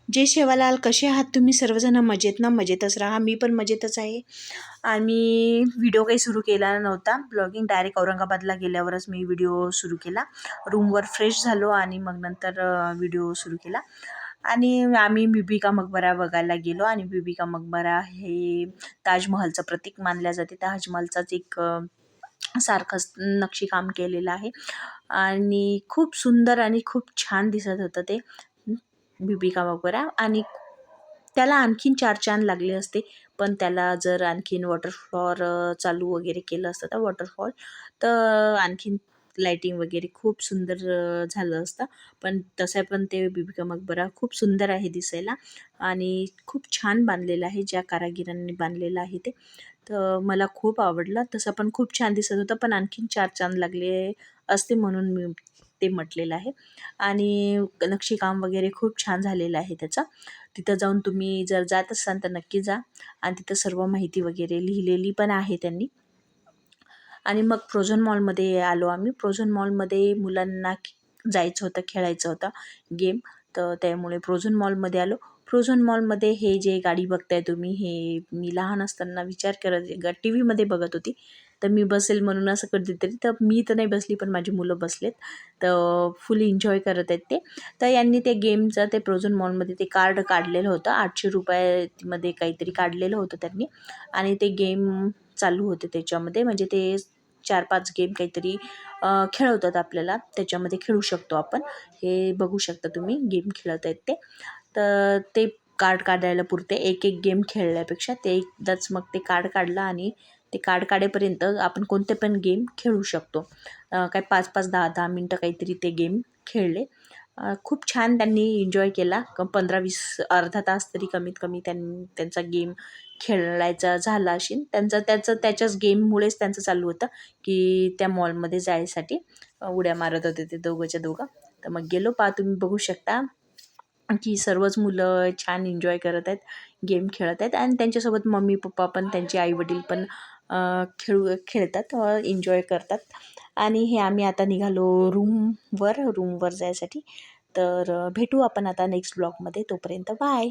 जय सेवालाल, कसे आहात तुम्ही सर्वजण? मजेत ना? मजेतच राहा. मी पण मजेतच आहे. आणि व्हिडिओ काही सुरू केला नव्हता ब्लॉगिंग. डायरेक्ट औरंगाबादला गेल्यावरच मी व्हिडिओ सुरू केला. रूमवर फ्रेश झालो आणि मग नंतर व्हिडिओ सुरू केला. आणि आम्ही बिबी का मकबरा बघायला गेलो. आणि बिबी का मकबरा हे ताजमहलचं प्रतीक मानल्या जाते. ताजमहलचाच एक सारखंच नक्षीकाम केलेलं आहे आणि खूप सुंदर आणि खूप छान दिसत होतं ते बिबी का मकबरा. आणि त्याला आणखीन 4 चांद लागले असते, पण त्याला जर आणखीन वॉटरफ्लॉवर चालू वगैरे केलं असतं तर वॉटरफॉल तर आणखीन लाईटिंग वगैरे खूप सुंदर झालं असतं. पण तसं पण ते बिबी का मकबरा खूप सुंदर आहे दिसायला आणि खूप छान बांधलेलं आहे. ज्या कारागिरांनी बांधलेलं आहे ते तर मला खूप आवडलं. तसं पण खूप छान दिसत होतं, पण आणखीन 4 चांद लागले असते म्हणून मी ते म्हटलेलं आहे. आणि नक्षीकाम वगैरे खूप छान झालेलं आहे त्याचं. तिथं जाऊन तुम्ही जर जात असाल तर नक्की जा. आणि तिथं सर्व माहिती वगैरे लिहिलेली पण आहे त्यांनी. आणि मग फ्रोझन मॉलमध्ये आलो आम्ही. फ्रोझन मॉलमध्ये मुलांना जायचं होतं, खेळायचं होतं गेम. तर त्यामुळे फ्रोझन मॉलमध्ये आलो. फ्रोझन मॉलमध्ये हे जे गाडी बघताय तुम्ही, हे मी लहान असताना विचार करत टी व्हीमध्ये बघत होती. तर मी बसेल म्हणून असं कधीतरी, तर मी तर नाही बसली पण माझी मुलं बसलेत. तर फुल एन्जॉय करत आहेत ते. तर यांनी ते गेमचं ते फ्रोझन मॉलमध्ये ते कार्ड काढलेलं होतं. ₹800 काहीतरी काढलेलं होतं त्यांनी. आणि ते गेम चालू होते त्याच्यामध्ये. म्हणजे ते 4-5 गेम काहीतरी खेळवतात आपल्याला. त्याच्यामध्ये खेळू शकतो आपण. हे बघू शकता तुम्ही गेम खेळत आहेत ते. तर ते कार्ड काढायला पुरते. एक गेम खेळल्यापेक्षा ते एकदाच मग ते कार्ड काढलं आणि ते कार्ड काढेपर्यंत आपण कोणते पण गेम खेळू शकतो. काय 5-5, 10-10 मिनटं काहीतरी ते गेम खेळले. खूप छान त्यांनी एन्जॉय केला. 15-20 अर्धा तास तरी कमीत कमी त्यांचा गेम खेळायचा झाला असेल. त्याच्याच गेममुळेच त्यांचं चालू होतं की त्या मॉलमध्ये जायसाठी उड्या मारत होते ते दोघंच्या दोघं. तर मग गेलो. तुम्ही बघू शकता की सर्वच मुलं छान एन्जॉय करत आहेत, गेम खेळत आहेत. आणि त्यांच्यासोबत मम्मी पप्पा पण, त्यांचे आईवडील पण खेळतात, एन्जॉय करतात. आणि हे आम्ही आता निघालो रूमवर जायसाठी. तर भेटू आपण आता नेक्स्ट ब्लॉगमध्ये. तोपर्यंत बाय.